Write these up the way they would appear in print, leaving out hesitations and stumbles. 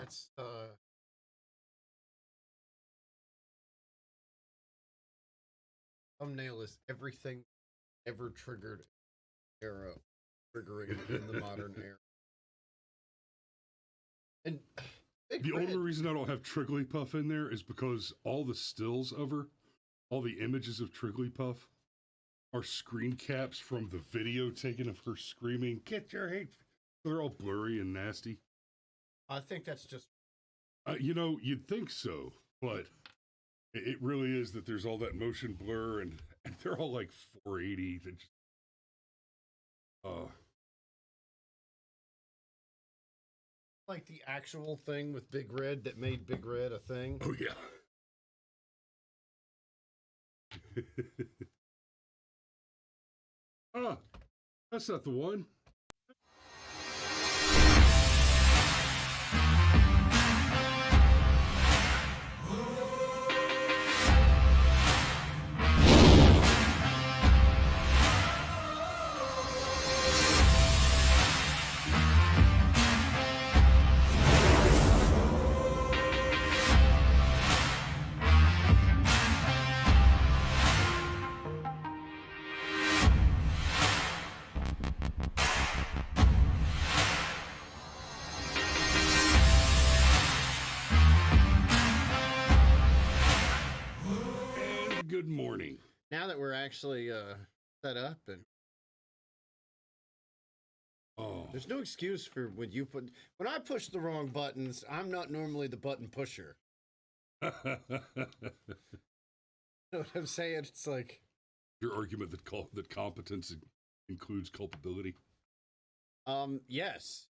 That's thumbnail is everything ever triggered era triggering in the modern era. And the only reason I don't have Trigglypuff in there is because all the stills of her, all the images of Trigglypuff, are screen caps from the video taken of her screaming, "Get your hate!" They're all blurry and nasty. I think that's just... You'd think so, but it really is that there's all that motion blur, and they're all like 480. That just, like the actual thing with Big Red that made Big Red a thing. Oh, yeah. That's not the one. Good morning. Now that we're actually set up, and there's no excuse for when I push the wrong buttons. I'm not normally the button pusher. You know what I'm saying? It's like your argument that competence includes culpability. Yes,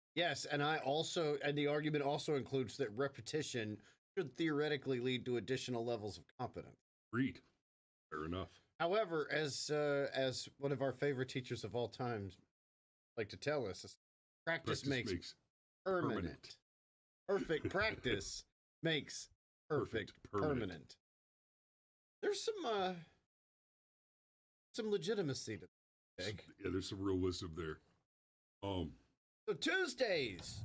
and the argument also includes that repetition should theoretically lead to additional levels of competence. Agreed. Fair enough. However, as one of our favorite teachers of all time like to tell us, practice makes permanent. Perfect practice makes perfect permanent. There's some legitimacy to that. Yeah, there's some real wisdom there. So Tuesdays,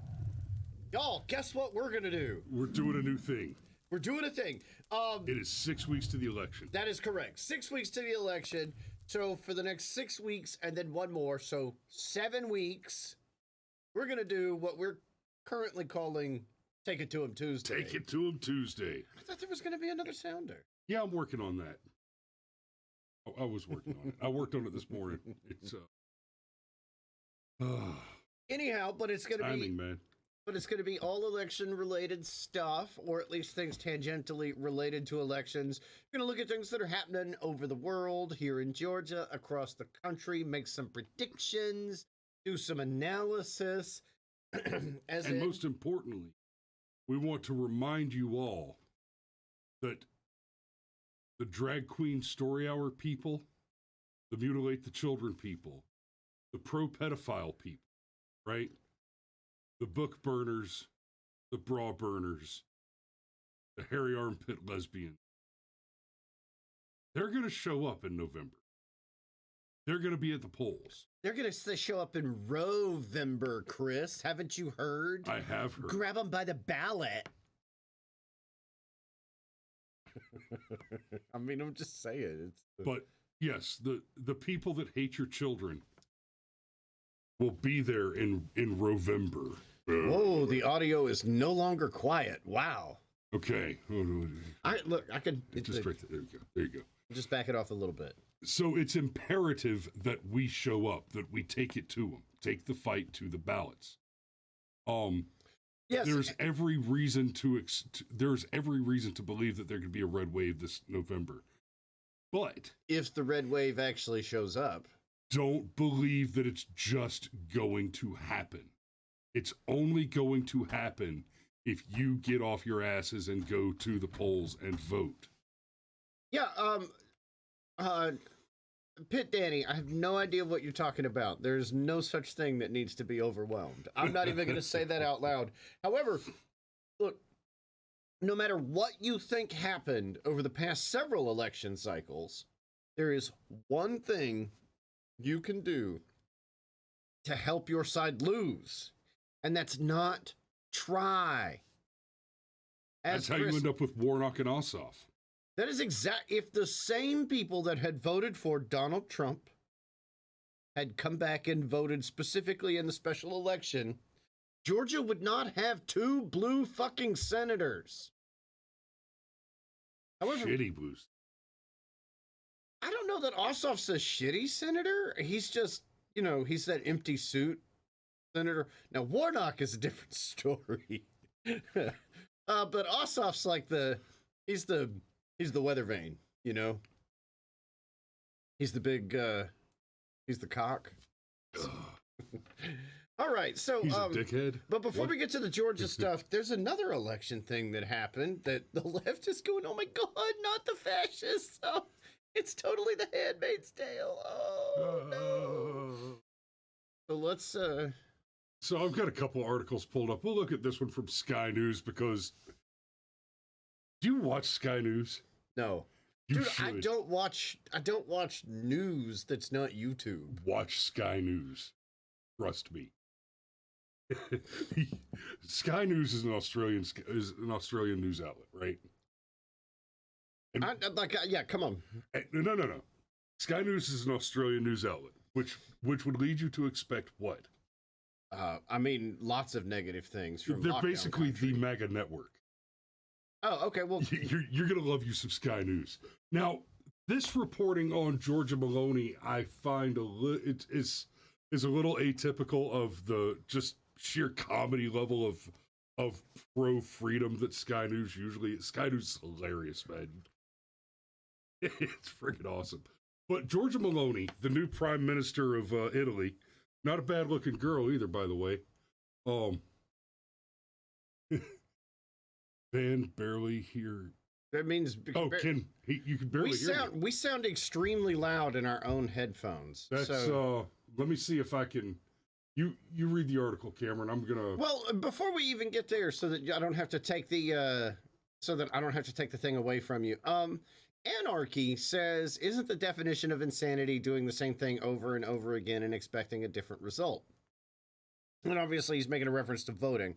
y'all, guess what we're gonna do? We're doing a new thing. We're doing a thing. It is 6 weeks to the election. That is correct. 6 weeks to the election. So for the next 6 weeks and then one more, so 7 weeks, we're going to do what we're currently calling Take It To 'Em Tuesday. Take It To 'Em Tuesday. I thought there was going to be another sounder. Yeah, I'm working on that. I was working on it. I worked on it this morning. It's anyhow, but it's going to be timing, man. But it's going to be all election-related stuff, or at least things tangentially related to elections. We're going to look at things that are happening over the world, here in Georgia, across the country, make some predictions, do some analysis. Most importantly, we want to remind you all that the drag queen story hour people, the mutilate the children people, the pro-pedophile people, right? The book burners, the bra burners, the hairy armpit lesbians. They're going to show up in November. They're going to be at the polls. They're going to show up in Rovember, Chris. Haven't you heard? I have heard. Grab them by the ballot. I mean, I'm just saying. But yes, the people that hate your children will be there in Rovember. Whoa, the audio is no longer quiet. Wow. Okay. I can just right there. There you go. Just back it off a little bit. So it's imperative that we show up, that we take it to them, take the fight to the ballots. Yes. There's every reason to believe that there could be a red wave this November. But if the red wave actually shows up, don't believe that it's just going to happen. It's only going to happen if you get off your asses and go to the polls and vote. Yeah, Pit Danny, I have no idea what you're talking about. There's no such thing that needs to be overwhelmed. I'm not even going to say that out loud. However, look, no matter what you think happened over the past several election cycles, there is one thing you can do to help your side lose, and that's not try. That's how you end up with Warnock and Ossoff. That is exact. If the same people that had voted for Donald Trump had come back and voted specifically in the special election, Georgia would not have 2 blue fucking senators. However, shitty blues. I don't know that Ossoff's a shitty senator. He's just, he's that empty suit senator. Now, Warnock is a different story. But Ossoff's like he's the weather vane, He's the big, he's the cock. All right, so he's a dickhead. But before we get to the Georgia stuff, there's another election thing that happened that the left is going, oh my God, not the fascists. Oh, it's totally the Handmaid's Tale. Oh no. So let's So I've got a couple articles pulled up. We'll look at this one from Sky News because do you watch Sky News? No. You Dude, should. I don't watch news that's not YouTube. Watch Sky News. Trust me. Sky News is an Australian news outlet, right? And, yeah, come on. No. Sky News is an Australian news outlet, which would lead you to expect what? I mean, lots of negative things from They're basically the MAGA network. Oh, okay. Well, you're gonna love you some Sky News. Now, this reporting on Georgia Meloni, I find it is a little atypical of the just sheer comedy level of pro freedom that Sky News usually. Sky News is hilarious, man. It's freaking awesome. But Georgia Meloni, the new prime minister of Italy, not a bad looking girl either, by the way. Can barely hear. That means you can barely hear me. We sound extremely loud in our own headphones. That's let me see if I can. You read the article, Cameron. I'm gonna. Well, before we even get there, so that I don't have to take the thing away from you. Anarchy says, isn't the definition of insanity doing the same thing over and over again and expecting a different result? And obviously he's making a reference to voting.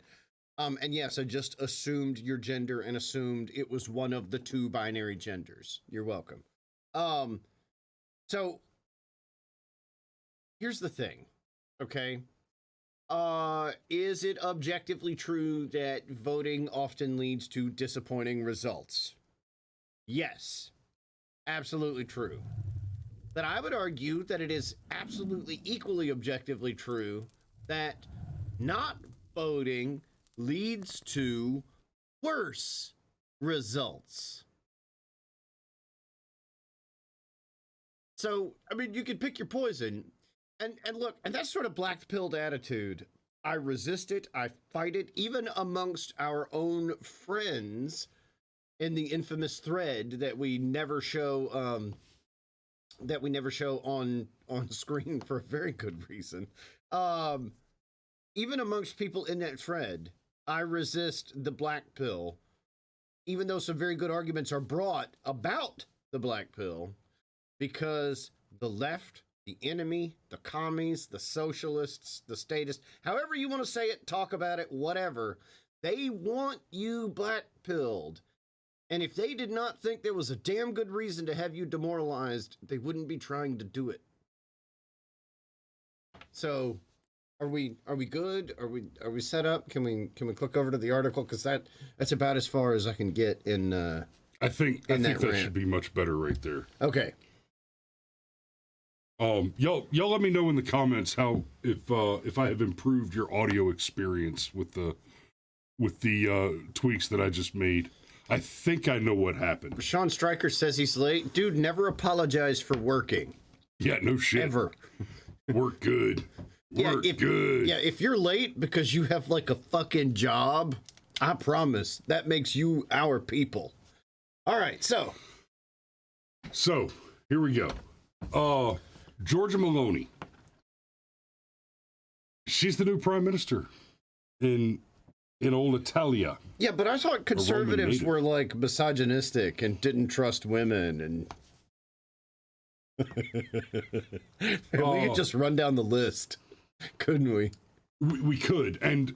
And yes, I just assumed your gender and assumed it was one of the 2 binary genders. You're welcome. So here's the thing, okay? Is it objectively true that voting often leads to disappointing results? Yes, absolutely true. But I would argue that it is absolutely equally objectively true that not voting leads to worse results. So, I mean, you can pick your poison. And look, and that sort of black-pilled attitude, I resist it, I fight it, even amongst our own friends in the infamous thread that we never show on screen for a very good reason. Even amongst people in that thread, I resist the black pill, even though some very good arguments are brought about the black pill, because the left, the enemy, the commies, the socialists, the statists, however you want to say it, talk about it, whatever, they want you black-pilled. And if they did not think there was a damn good reason to have you demoralized, they wouldn't be trying to do it. So, are we good? Are we set up? Can we click over to the article? Because that's about as far as I can get in. I think that should be much better right there. Okay. Y'all let me know in the comments how if I have improved your audio experience with the tweaks that I just made. I think I know what happened. Sean Stryker says he's late. Dude, never apologize for working. Yeah, no shit. Ever. Work good. Work good. Yeah, if you're late because you have like a fucking job, I promise that makes you our people. All right, so here we go. Georgia Meloni. She's the new prime minister in old Italia. Yeah, but I thought conservatives were like misogynistic and didn't trust women, and we could just run down the list, couldn't we? We could, and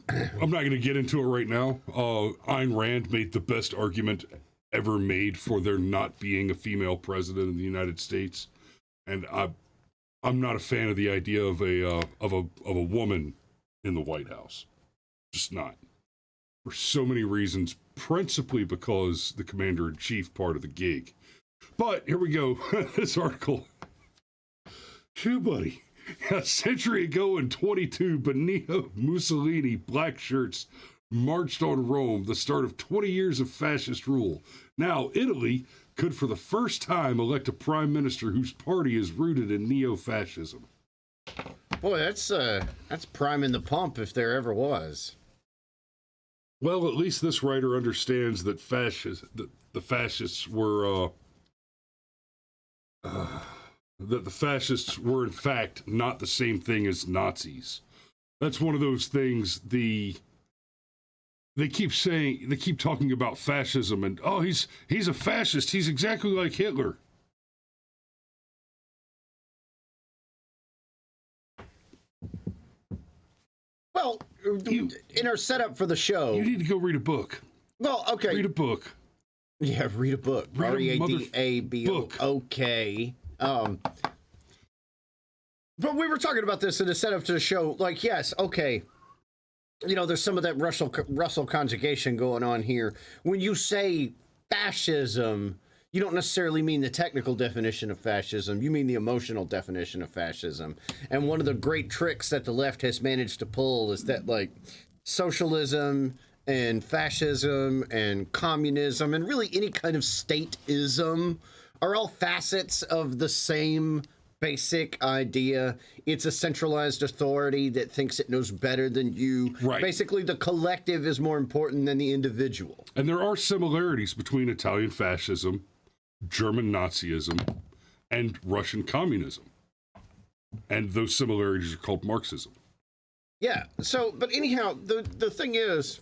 I'm not going to get into it right now. Ayn Rand made the best argument ever made for there not being a female president in the United States, and I'm not a fan of the idea of a woman in the White House. Just not. For so many reasons, principally because the commander-in-chief part of the gig. But here we go. This article. Phew, buddy. A century ago in 22, Benito Mussolini black shirts marched on Rome, the start of 20 years of fascist rule. Now, Italy could for the first time elect a prime minister whose party is rooted in neo-fascism. Boy, that's priming the pump if there ever was. Well, at least this writer understands that the fascists were that the fascists were in fact not the same thing as Nazis. That's one of those things. They keep talking about fascism and he's a fascist. He's exactly like Hitler. Well, in our setup for the show, you need to go read a book. Well, okay, read a book. Yeah, read a book. R-E-A-D-A-B-O. Okay. But we were talking about this in the setup to the show. Like, yes, okay. You know, there's some of that Russell conjugation going on here. When you say fascism, you don't necessarily mean the technical definition of fascism. You mean the emotional definition of fascism. And one of the great tricks that the left has managed to pull is that, like, socialism and fascism and communism and really any kind of stateism are all facets of the same basic idea. It's a centralized authority that thinks it knows better than you. Right. Basically, the collective is more important than the individual. And there are similarities between Italian fascism, German Nazism, and Russian communism. And those similarities are called Marxism. Yeah. So, but anyhow, the thing is,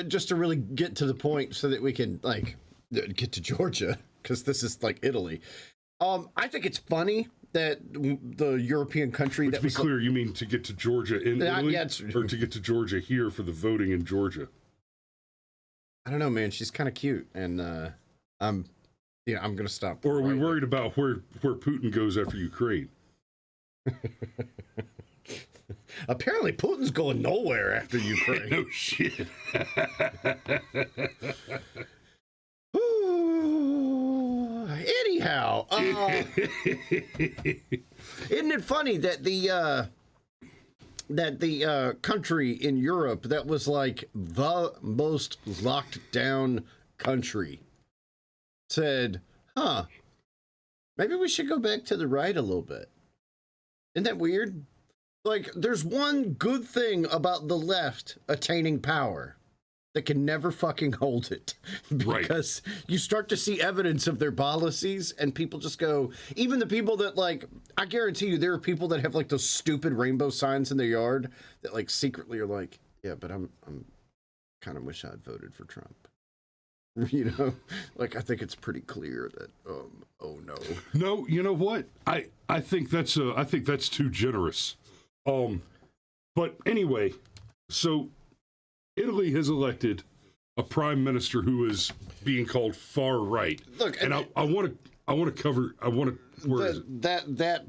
just to really get to the point so that we can, like, get to Georgia, because this is like Italy. I think it's funny that the European country to be clear, you mean to get to Georgia in Italy, or to get to Georgia here for the voting in Georgia? I don't know, man. She's kind of cute, and I'm gonna stop. Or are we worried about where Putin goes after Ukraine? Apparently, Putin's going nowhere after Ukraine. No shit. Anyhow, isn't it funny that the country in Europe that was like the most locked down country said, maybe we should go back to the right a little bit. Isn't that weird? Like, there's one good thing about the left attaining power. That can never fucking hold it, because you start to see evidence of their policies and people just go, even the people that, like, I guarantee you there are people that have like those stupid rainbow signs in their yard that like secretly are like, yeah, but I'm kind of wish I'd voted for Trump. You know, like, I think it's pretty clear that, oh no. No, you know what? I think that's too generous. But anyway, so Italy has elected a prime minister who is being called far right. Look, and I want to cover. Where is it? That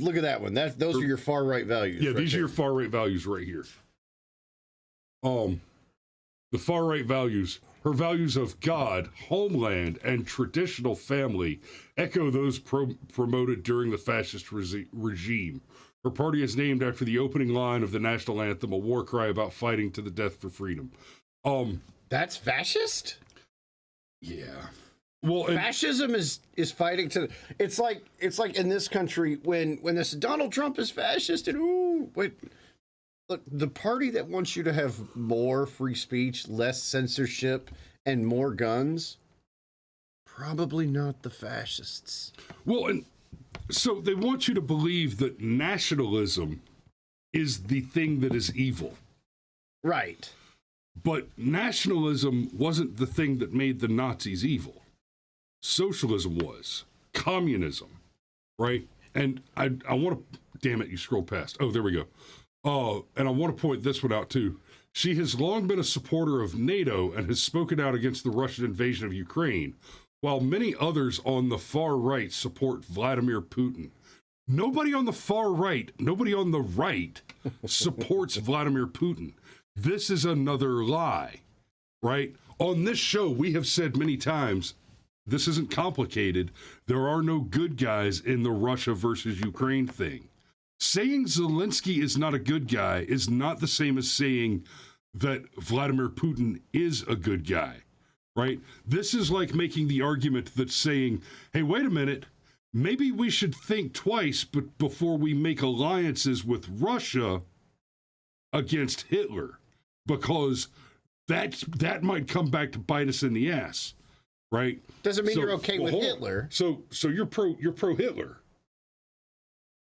look at that one. Those are your far right values. Yeah, these are your far right values right here. The far right values, her values of God, homeland, and traditional family, echo those promoted during the fascist regime. Her party is named after the opening line of the national anthem, a war cry about fighting to the death for freedom. That's fascist? Yeah. Well, fascism is fighting to. It's like in this country when this Donald Trump is fascist and look, the party that wants you to have more free speech, less censorship, and more guns, probably not the fascists. Well, and so they want you to believe that nationalism is the thing that is evil. Right. But nationalism wasn't the thing that made the Nazis evil. Socialism was. Communism. Right? And I want to... Damn it, you scrolled past. Oh, there we go. And I want to point this one out, too. She has long been a supporter of NATO and has spoken out against the Russian invasion of Ukraine, while many others on the far right support Vladimir Putin. Nobody on the far right, nobody on the right supports Vladimir Putin. This is another lie, right? On this show, we have said many times, this isn't complicated. There are no good guys in the Russia versus Ukraine thing. Saying Zelensky is not a good guy is not the same as saying that Vladimir Putin is a good guy, right? This is like making the argument that's saying, hey, wait a minute, maybe we should think twice before we make alliances with Russia against Hitler, because that might come back to bite us in the ass, right? Doesn't mean you're okay with Hitler. So you're pro Hitler.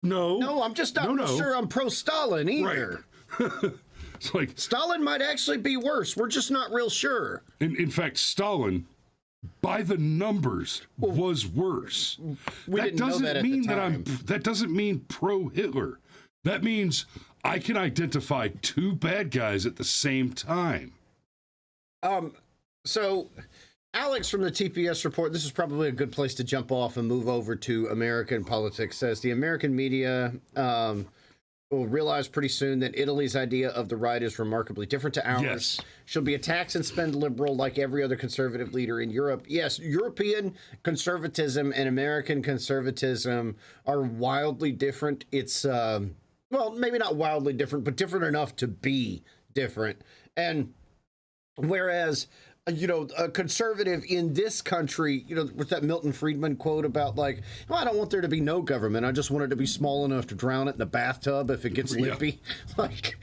No, I'm just not sure I'm pro Stalin either. Right. It's like Stalin might actually be worse. We're just not real sure. In fact, Stalin, by the numbers, was worse. That doesn't mean that doesn't mean pro Hitler. That means I can identify two bad guys at the same time. So Alex from the TPS report, this is probably a good place to jump off and move over to American politics, says the American media will realize pretty soon that Italy's idea of the right is remarkably different to ours. Yes. She'll be a tax and spend liberal like every other conservative leader in Europe. Yes, European conservatism and American conservatism are wildly different. It's, well, maybe not wildly different, but different enough to be different. And whereas, a conservative in this country, with that Milton Friedman quote about like, well, I don't want there to be no government. I just want it to be small enough to drown it in the bathtub if it gets lippy. Like,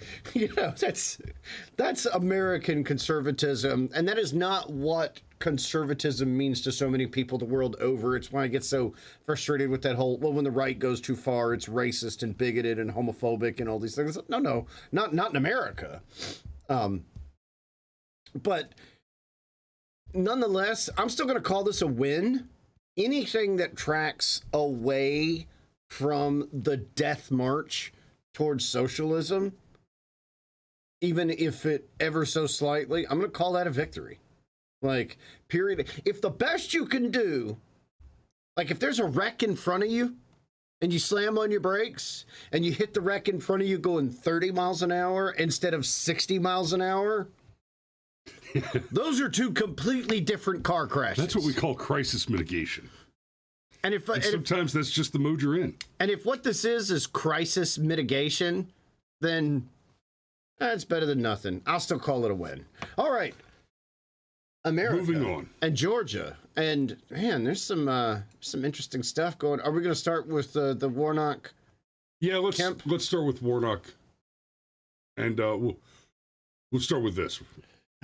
that's American conservatism. And that is not what conservatism means to so many people the world over. It's why I get so frustrated with that whole, well, when the right goes too far, it's racist and bigoted and homophobic and all these things. No, not in America. But nonetheless, I'm still going to call this a win. Anything that tracks away from the death march towards socialism, even if it ever so slightly, I'm going to call that a victory. Like, period. If the best you can do, like if there's a wreck in front of you and you slam on your brakes and you hit the wreck in front of you going 30 miles an hour instead of 60 miles an hour, those are two completely different car crashes. That's what we call crisis mitigation. And sometimes that's just the mode you're in. And if what this is crisis mitigation, then it's better than nothing. I'll still call it a win. All right. America. Moving on. And Georgia. And, man, there's some interesting stuff going. Are we going to start with the Warnock? Yeah, let's start with Warnock. And we'll start with this.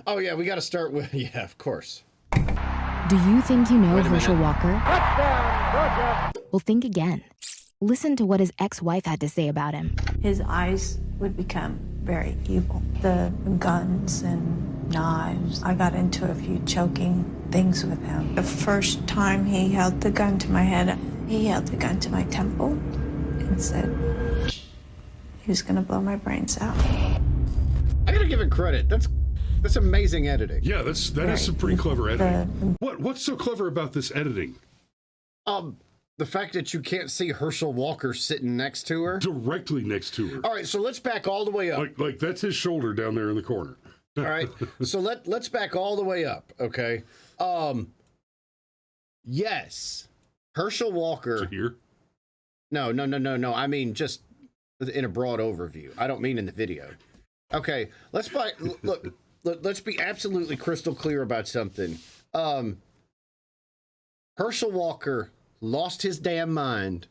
Oh, yeah, we got to start with, yeah, of course. Do you think you know Herschel Walker? Well, think again. Listen to what his ex-wife had to say about him. His eyes would become very evil. The guns and knives. I got into a few choking things with him. The first time he held the gun to my head, he held the gun to my temple and said he was going to blow my brains out. I got to give it credit. That's amazing editing. Yeah, that is some pretty clever editing. What's so clever about this editing? The fact that you can't see Herschel Walker sitting next to her. Directly next to her. All right, so let's back all the way up. Like that's his shoulder down there in the corner. All right, so let's back all the way up, okay? Yes, Herschel Walker. Here? No. I mean, just in a broad overview. I don't mean in the video. Okay, let's be absolutely crystal clear about something. Herschel Walker lost his damn mind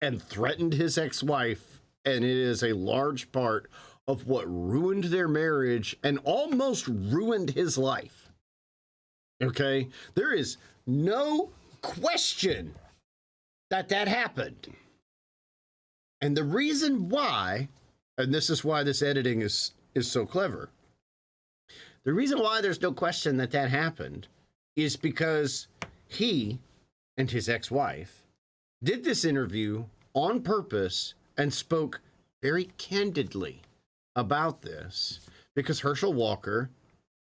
and threatened his ex-wife, and it is a large part of what ruined their marriage and almost ruined his life. Okay? There is no question that happened. And the reason why, and this is why this editing is so clever, the reason why there's no question that happened is because he and his ex-wife did this interview on purpose and spoke very candidly about this because Herschel Walker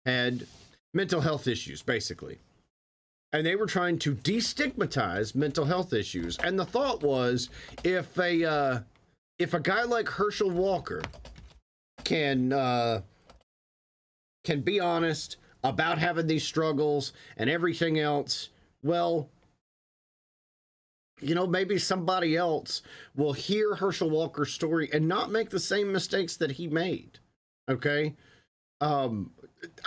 had mental health issues, basically. And they were trying to destigmatize mental health issues. And the thought was, if a guy like Herschel Walker can be honest about having these struggles and everything else, well, you know, maybe somebody else will hear Herschel Walker's story and not make the same mistakes that he made. Okay? I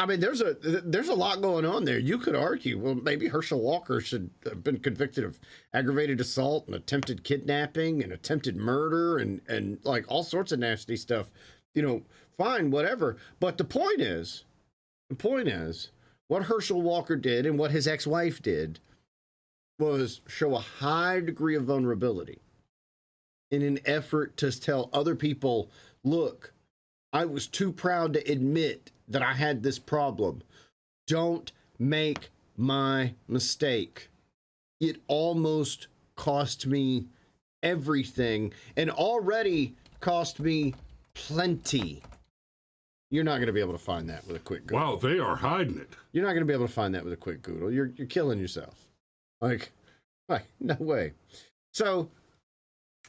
mean, there's a lot going on there. You could argue, well, maybe Herschel Walker should have been convicted of aggravated assault and attempted kidnapping and attempted murder and like all sorts of nasty stuff. You know, fine, whatever. But the point is, what Herschel Walker did and what his ex-wife did was show a high degree of vulnerability in an effort to tell other people, look, I was too proud to admit that I had this problem. Don't make my mistake. It almost cost me everything and already cost me plenty. You're not going to be able to find that with a quick Google. Wow, they are hiding it. You're not going to be able to find that with a quick Google. You're killing yourself. Like, no way. So,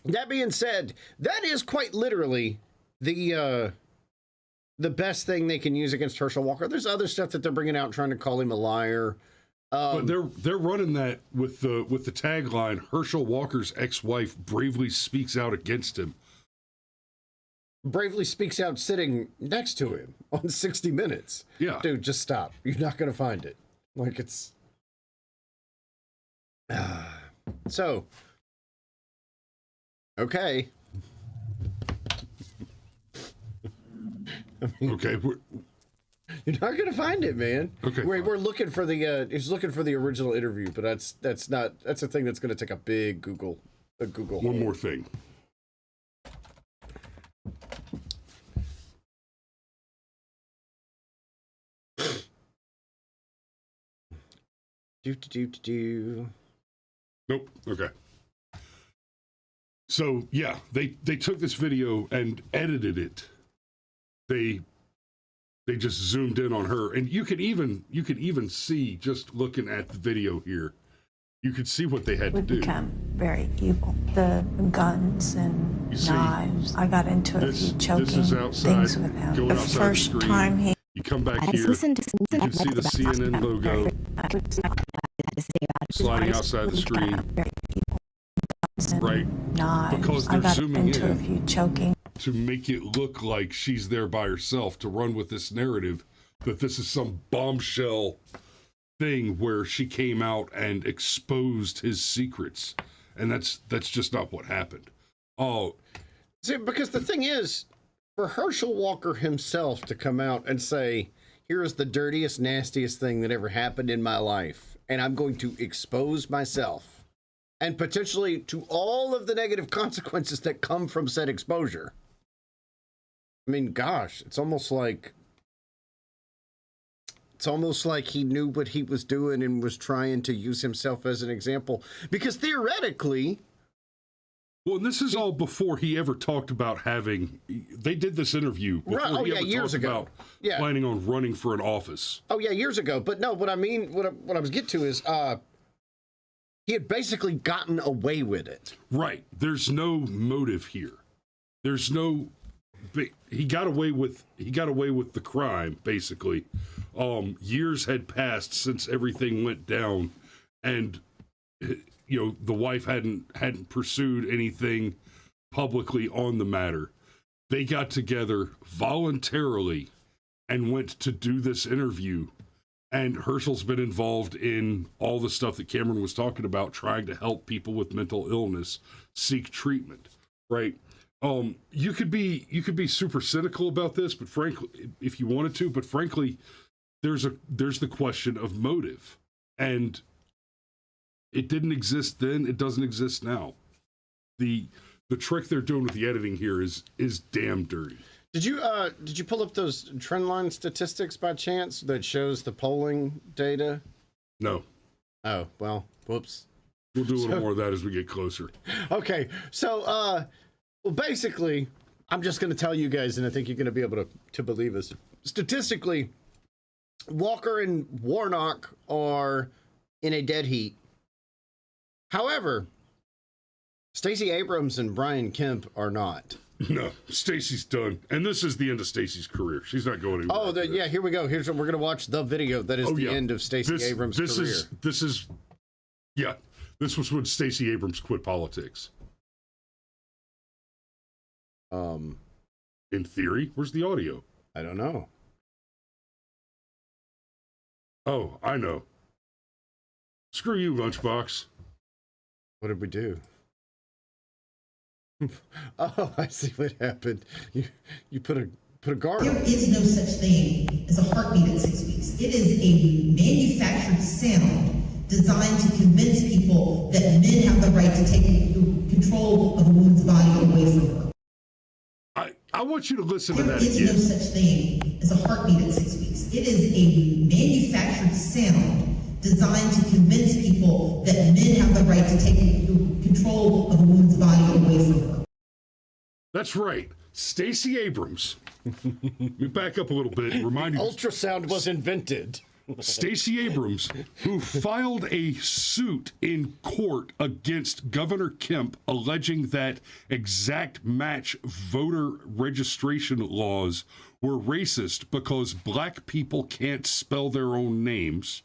that being said, that is quite literally the best thing they can use against Herschel Walker. There's other stuff that they're bringing out trying to call him a liar. But they're running that with the tagline, Herschel Walker's ex-wife bravely speaks out against him. Bravely speaks out sitting next to him on 60 Minutes. Yeah. Dude, just stop. You're not going to find it. Like, it's... So, okay. Okay. You're not going to find it, man. Okay. We're looking for the, he's looking for the original interview, but that's a thing that's going to take a big Google. One more thing. Nope. Okay. So yeah, they took this video and edited it. They just zoomed in on her, and you could even see, just looking at the video here, you could see what they had to do. Become very evil. The guns and knives. I got into a few choking things with him. The first time he. You come back here, you can see the CNN logo sliding outside the screen. Right, because they're zooming in a few choking. To make it look like she's there by herself, to run with this narrative that this is some bombshell thing where she came out and exposed his secrets, and that's just not what happened. Oh, see, because the thing is, for Herschel Walker himself to come out and say, here is the dirtiest, nastiest thing that ever happened in my life, and I'm going to expose myself, and potentially to all of the negative consequences that come from said exposure. I mean, gosh, it's almost like he knew what he was doing and was trying to use himself as an example, because theoretically... Well, and this is all before he ever talked about having... They did this interview before he ever years talked ago. about planning on running for an office. Oh, yeah, years ago. But no, what I mean, what I was getting to is he had basically gotten away with it. Right. There's no motive here. There's no... He got away with the crime, basically. Years had passed since everything went down, and... You know, the wife hadn't pursued anything publicly on the matter. They got together voluntarily and went to do this interview. And Herschel's been involved in all the stuff that Cameron was talking about, trying to help people with mental illness seek treatment, right? You could be super cynical about this, but frankly, if you wanted to, but frankly, there's the question of motive. And it didn't exist then. It doesn't exist now. The trick they're doing with the editing here is damn dirty. Did you pull up those trendline statistics by chance that shows the polling data? No. Oh, well, whoops. We'll do a little more of that as we get closer. Okay. So, well, basically, I'm just going to tell you guys, and I think you're going to be able to believe us. statistically, Walker and Warnock are in a dead heat. However, Stacey Abrams and Brian Kemp are not. No, Stacy's done. And this is the end of Stacy's career. She's not going anywhere. Oh, yeah, here we go. We're going to watch the video that is end of Stacey Abrams' career. This was when Stacey Abrams quit politics. In theory, where's the audio? I don't know. Oh, I know. Screw you, Lunchbox. What did we do? Oh, I see what happened. You put a guard on. There is no such thing as a heartbeat at 6 weeks. It is a manufactured sound designed to convince people that men have the right to take control of a woman's body away from her. I want you to listen to that again. There is no such thing as a heartbeat at 6 weeks. It is a manufactured sound designed to convince people that men have the right to take control of a woman's body away from her. That's right. Stacey Abrams. Let me back up a little bit and remind you. Ultrasound was invented. Stacey Abrams, who filed a suit in court against Governor Kemp alleging that exact match voter registration laws were racist because black people can't spell their own names.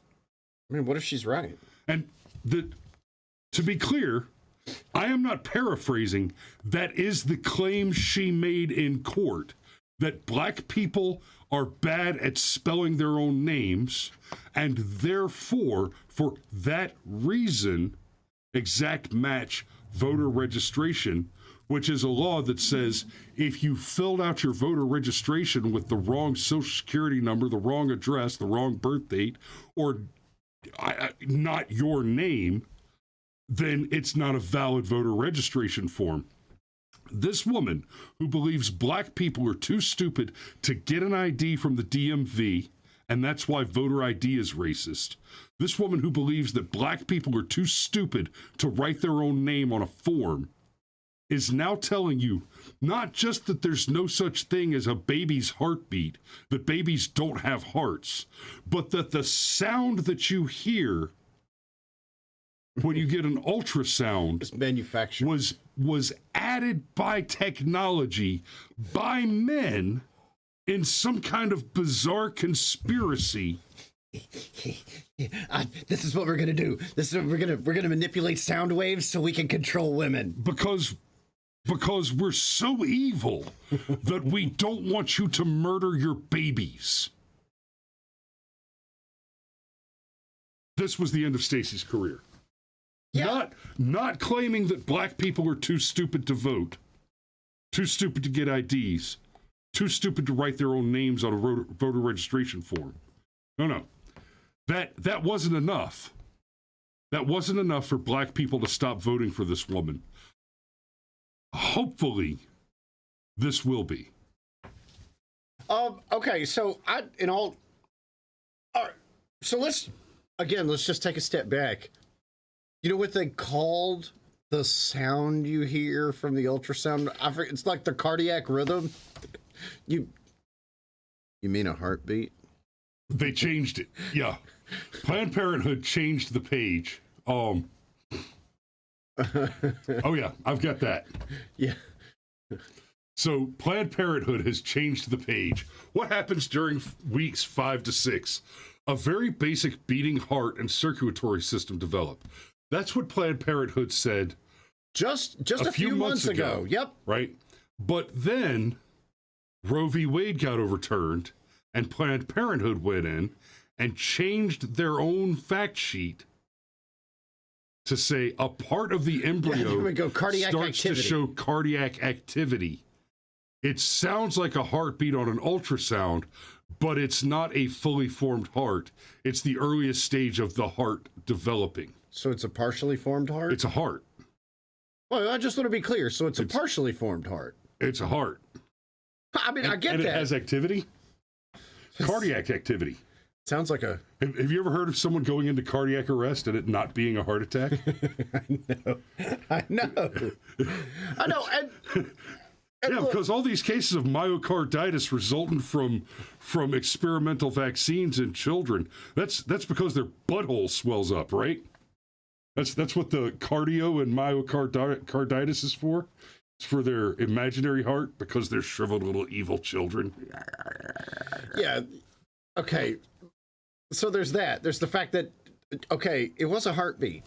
I mean, what if she's right? And to be clear, I am not paraphrasing. That is the claim she made in court, that black people are bad at spelling their own names, and therefore, for that reason, exact match voter registration, which is a law that says if you filled out your voter registration with the wrong social security number, the wrong address, the wrong birth date, or not your name, then it's not a valid voter registration form. This woman who believes black people are too stupid to get an ID from the DMV, and that's why voter ID is racist. This woman who believes that black people are too stupid to write their own name on a form is now telling you not just that there's no such thing as a baby's heartbeat, that babies don't have hearts, but that the sound that you hear when you get an ultrasound it's manufactured was added by technology by men in some kind of bizarre conspiracy. This is what we're gonna do. This is what we're gonna manipulate sound waves so we can control women. Because we're so evil that we don't want you to murder your babies. This was the end of Stacy's career. Yeah. Not claiming that black people are too stupid to vote, too stupid to get IDs, too stupid to write their own names on a voter registration form. No. That wasn't enough. That wasn't enough for black people to stop voting for this woman. Hopefully, this will be. Okay, so all right, so let's just take a step back. You know what they called the sound you hear from the ultrasound? It's like the cardiac rhythm. You mean a heartbeat? They changed it. Yeah. Planned Parenthood changed the page. Oh yeah, I've got that. Yeah. So Planned Parenthood has changed the page. What happens during weeks 5 to 6? A very basic beating heart and circulatory system develop. That's what Planned Parenthood said just a few months ago. Yep. Right? But then Roe v. Wade got overturned and Planned Parenthood went in and changed their own fact sheet to say a part of the embryo starts to show cardiac activity. It sounds like a heartbeat on an ultrasound, but it's not a fully formed heart. It's the earliest stage of the heart developing. So it's a partially formed heart? It's a heart. Well, I just want to be clear. So it's a partially formed heart. It's a heart. I mean, I get that. And it has activity? Cardiac activity. Sounds like a... Have you ever heard of someone going into cardiac arrest and it not being a heart attack? I know. And Yeah, because all these cases of myocarditis resulting from experimental vaccines in children, that's because their butthole swells up, right? That's what the cardio and myocarditis is for. It's for their imaginary heart because they're shriveled little evil children. Yeah. Okay. So there's that. There's the fact that, okay, it was a heartbeat.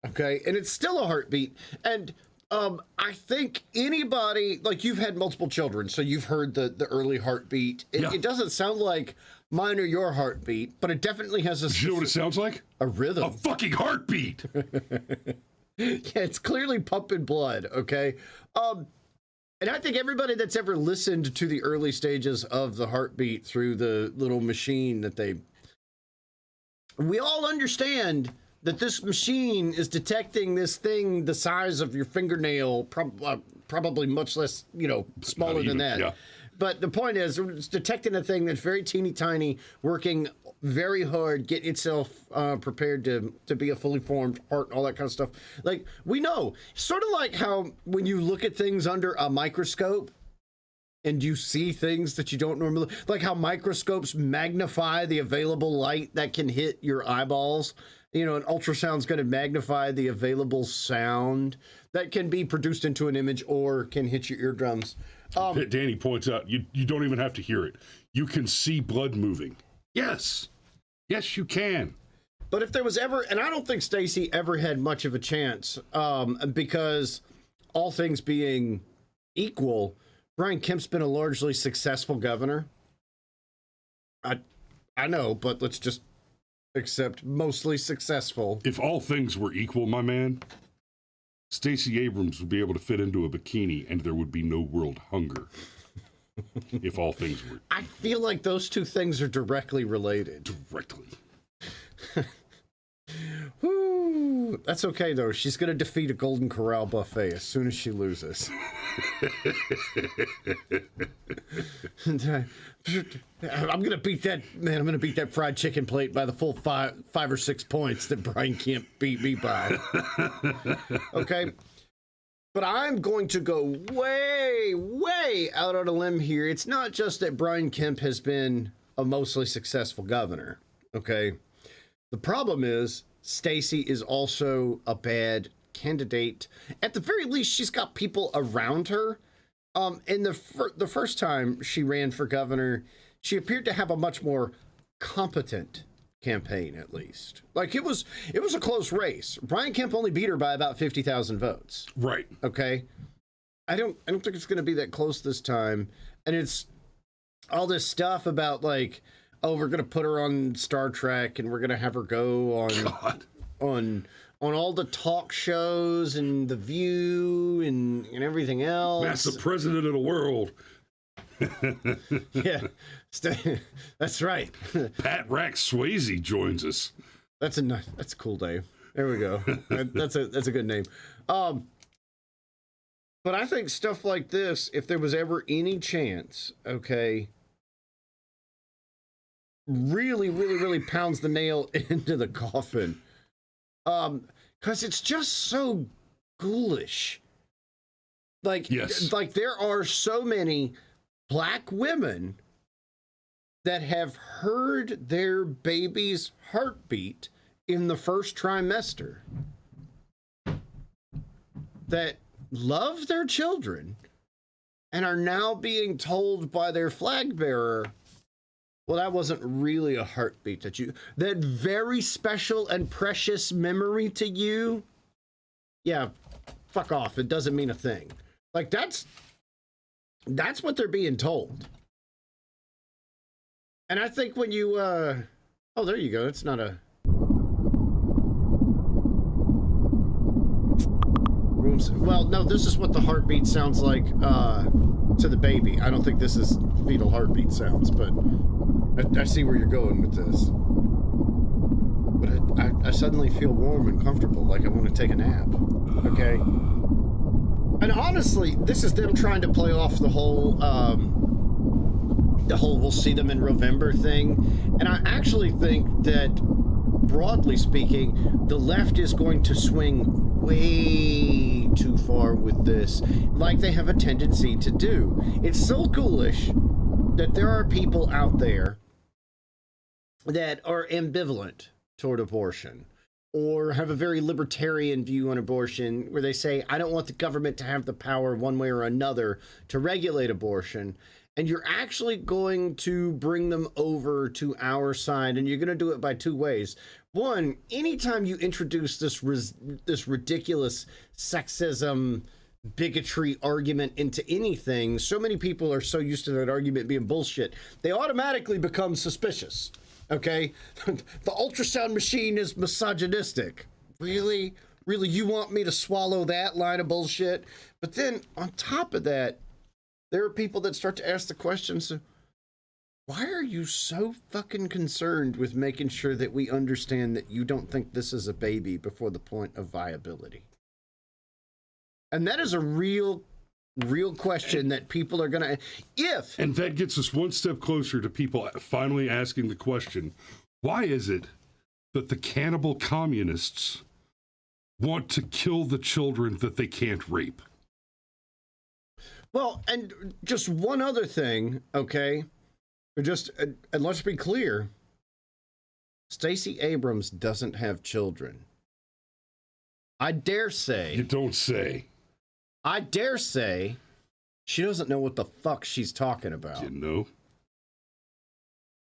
Okay. And it's still a heartbeat. And I think anybody, like, you've had multiple children, so you've heard the early heartbeat. It doesn't sound like mine or your heartbeat, but it definitely has a... You know what it sounds like? A rhythm. A fucking heartbeat. Yeah, it's clearly pumping blood, okay? And I think everybody that's ever listened to the early stages of the heartbeat through the little machine that we all understand that this machine is detecting this thing the size of your fingernail, probably much less, smaller than that. Yeah. But the point is, it's detecting a thing that's very teeny tiny, working very hard, getting itself prepared to be a fully formed heart and all that kind of stuff. Like, we know, sort of like how when you look at things under a microscope and you see things that you don't normally, like how microscopes magnify the available light that can hit your eyeballs. An ultrasound's going to magnify the available sound that can be produced into an image or can hit your eardrums. Danny points out, you don't even have to hear it. You can see blood moving. Yes, you can. But if there was ever, and I don't think Stacy ever had much of a chance, because all things being equal, Brian Kemp's been a largely successful governor. I know, but let's just accept mostly successful. If all things were equal, my man, Stacey Abrams would be able to fit into a bikini and there would be no world hunger. If all things were. I feel like those two things are directly related. Directly. Woo. That's okay, though. She's going to defeat a Golden Corral buffet as soon as she loses. I'm going to beat that, man. I'm going to beat that fried chicken plate by the full five or 6 points that Brian Kemp beat me by. Okay. But I'm going to go way, way out on a limb here. It's not just that Brian Kemp has been a mostly successful governor, okay? The problem is Stacy is also a bad candidate. At the very least, she's got people around her. In the first time she ran for governor, she appeared to have a much more competent campaign, at least. Like, it was a close race. Brian Kemp only beat her by about 50,000 votes. Right. Okay. I don't think it's going to be that close this time. And it's all this stuff about, like, oh, we're going to put her on Star Trek and we're going to have her go on all the talk shows and The View and everything else. That's the president of the world. Yeah, that's right. Pat Rax Swayze joins us. That's a cool name. There we go. That's a good name. But I think stuff like this, if there was ever any chance, okay, really, really, really pounds the nail into the coffin. Because it's just so ghoulish. Like, yes. Like there are so many Black women that have heard their baby's heartbeat in the first trimester, that love their children and are now being told by their flag bearer, well, that wasn't really a heartbeat, that very special and precious memory to you, yeah, fuck off. It doesn't mean a thing. Like, that's what they're being told. And I think when you, oh, there you go. It's not a... Well, no, this is what the heartbeat sounds like to the baby. I don't think this is fetal heartbeat sounds, but I see where you're going with this. But I suddenly feel warm and comfortable, like I want to take a nap. Okay? And honestly, this is them trying to play off the whole we'll see them in November thing. And I actually think that, broadly speaking, the left is going to swing way way too far with this, like they have a tendency to do. It's so ghoulish that there are people out there that are ambivalent toward abortion, or have a very libertarian view on abortion, where they say, I don't want the government to have the power one way or another to regulate abortion. And you're actually going to bring them over to our side, and you're going to do it by two ways. One, anytime you introduce this ridiculous sexism, bigotry argument into anything, so many people are so used to that argument being bullshit, they automatically become suspicious. Okay? The ultrasound machine is misogynistic. Really? Really, you want me to swallow that line of bullshit? But then, on top of that, there are people that start to ask the questions, why are you so fucking concerned with making sure that we understand that you don't think this is a baby before the point of viability? And that is a real question that people are going to... And that gets us one step closer to people finally asking the question, why is it that the cannibal communists want to kill the children that they can't rape? Well, and just one other thing, okay? And let's be clear. Stacey Abrams doesn't have children. I dare say... You don't say. I dare say she doesn't know what the fuck she's talking about. You know?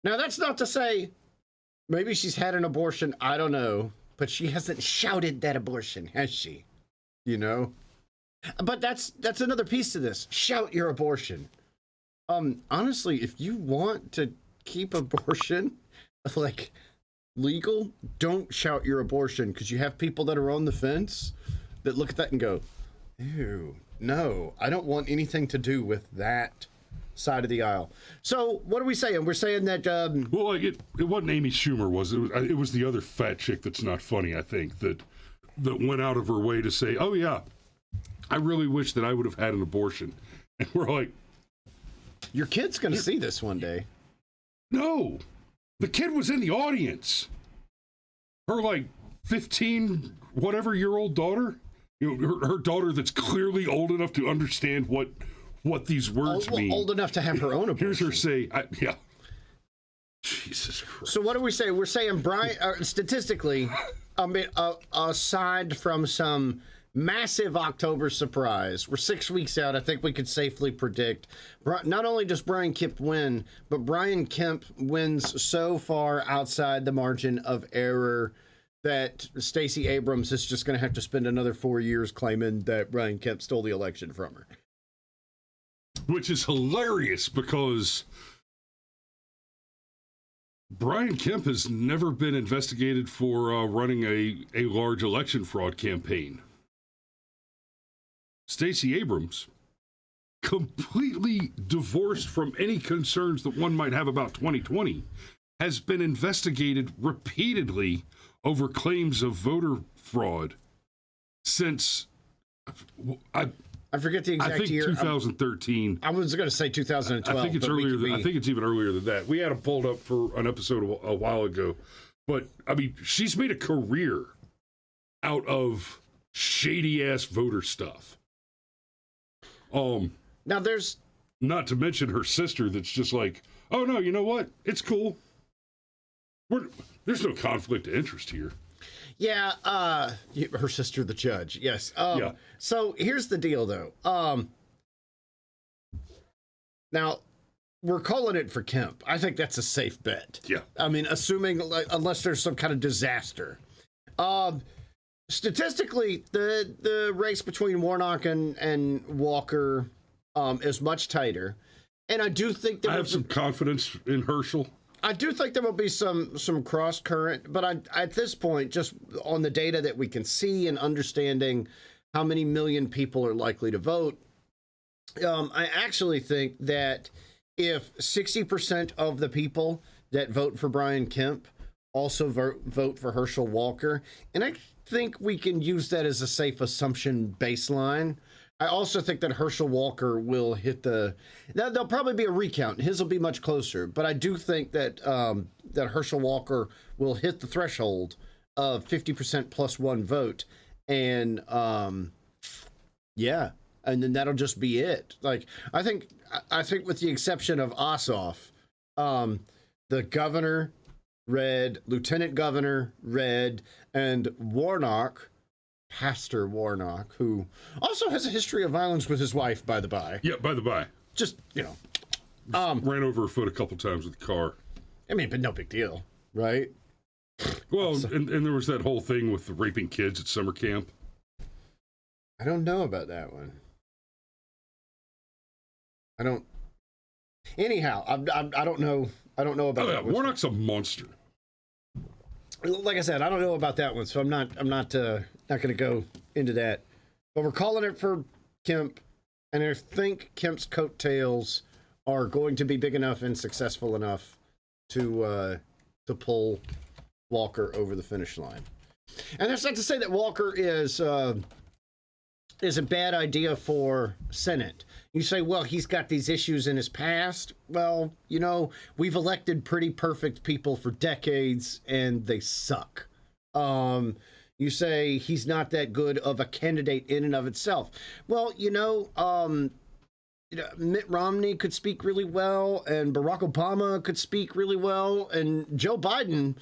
Now, that's not to say maybe she's had an abortion. I don't know. But she hasn't shouted that abortion, has she? You know? But that's another piece to this. Shout your abortion. Honestly, if you want to keep abortion like legal, don't shout your abortion, because you have people that are on the fence that look at that and go, ew, no, I don't want anything to do with that side of the aisle. So what are we saying? We're saying that well, like it wasn't Amy Schumer, was it? It was the other fat chick that's not funny, I think, that went out of her way to say, oh yeah, I really wish that I would have had an abortion. And we're like, your kid's going to see this one day. No, the kid was in the audience. Her like 15 whatever year old daughter, you know, her daughter that's clearly old enough to understand what these words mean. Old enough to have her own abortion. Here's her say, yeah. Jesus Christ. So what do we say? We're saying Brian, statistically, aside from some massive October surprise, we're 6 weeks out. I think we could safely predict not only does Brian Kemp win, but Brian Kemp wins so far outside the margin of error that Stacey Abrams is just going to have to spend another 4 years claiming that Brian Kemp stole the election from her. Which is hilarious, because Brian Kemp has never been investigated for running a large election fraud campaign. Stacey Abrams, completely divorced from any concerns that one might have about 2020, has been investigated repeatedly over claims of voter fraud since I forget the exact year. 2013. I was going to say 2012. I think it's earlier. I think it's even earlier than that. We had it pulled up for an episode a while ago, but I mean, she's made a career out of shady ass voter stuff. Now there's not to mention her sister that's just like, oh no, you know what? It's cool. There's no conflict of interest here. Yeah, her sister, the judge. Yes. Yeah. So here's the deal, though. Now we're calling it for Kemp. I think that's a safe bet. Yeah. I mean, assuming unless there's some kind of disaster. Statistically, the race between Warnock and Walker is much tighter, and I do think I have some confidence in Herschel. I do think there will be some cross current, but at this point, just on the data that we can see and understanding how many million people are likely to vote, I actually think that if 60% of the people that vote for Brian Kemp also vote for Herschel Walker, and I think we can use that as a safe assumption baseline. I also think that Herschel Walker will hit there'll probably be a recount. His will be much closer, but I do think that that Herschel Walker will hit the threshold of 50% plus one vote, and Yeah, and then that'll just be it. Like I think with the exception of Ossoff, the governor, red, lieutenant governor, red, and Warnock, Pastor Warnock, who also has a history of violence with his wife, by the by. Yeah, by the by. Just, ran over her foot a couple times with the car. I mean, but no big deal, right? Well, and there was that whole thing with the raping kids at summer camp. I don't know about that one. Anyhow, I don't know. I don't know about that one. Warnock's a monster. Like I said, I don't know about that one, so I'm not going to go into that. But we're calling it for Kemp, and I think Kemp's coattails are going to be big enough and successful enough to pull Walker over the finish line. And that's not to say that Walker is a bad idea for Senate. You say, well, he's got these issues in his past. Well, we've elected pretty perfect people for decades, and they suck. You say he's not that good of a candidate in and of itself. Well, Mitt Romney could speak really well, and Barack Obama could speak really well, and Joe Biden,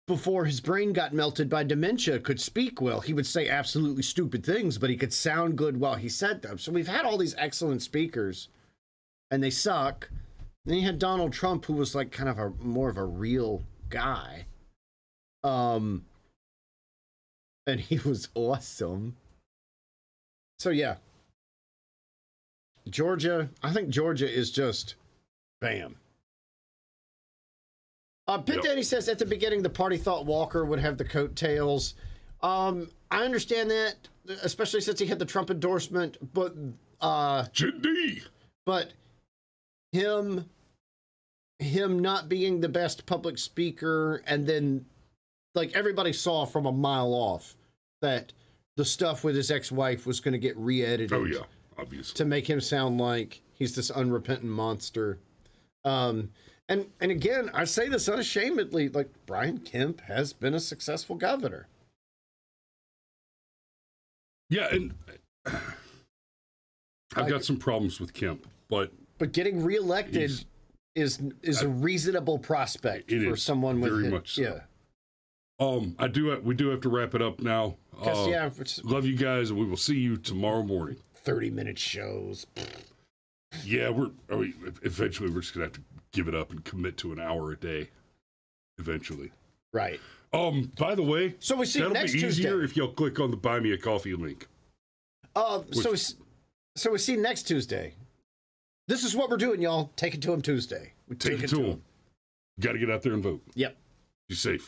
before his brain got melted by dementia, could speak well. He would say absolutely stupid things, but he could sound good while he said them. So we've had all these excellent speakers, and they suck. And then you had Donald Trump, who was like kind of more of a real guy. And he was awesome. So yeah. I think Georgia is just bam. Pit Daddy says at the beginning the party thought Walker would have the coattails. I understand that, especially since he had the Trump endorsement, but but him not being the best public speaker, and then like everybody saw from a mile off that the stuff with his ex-wife was going to get re-edited. Oh yeah, obviously, to make him sound like he's this unrepentant monster. And again, I say this unashamedly, like Brian Kemp has been a successful governor. Yeah, and I've got some problems with Kemp, but getting reelected is a reasonable prospect for someone with very much so. Yeah. We do have to wrap it up now. Love you guys, and we will see you tomorrow morning. 30-minute shows. Yeah, eventually we're just gonna have to give it up and commit to an hour a day. Eventually. Right. By the way, so we see that'll next be easier Tuesday. if you'll click on the Buy Me a Coffee link. So we see next Tuesday. This is what we're doing, y'all. Take it to him Tuesday. Take it to him. Got to get out there and vote. Yep. Be safe.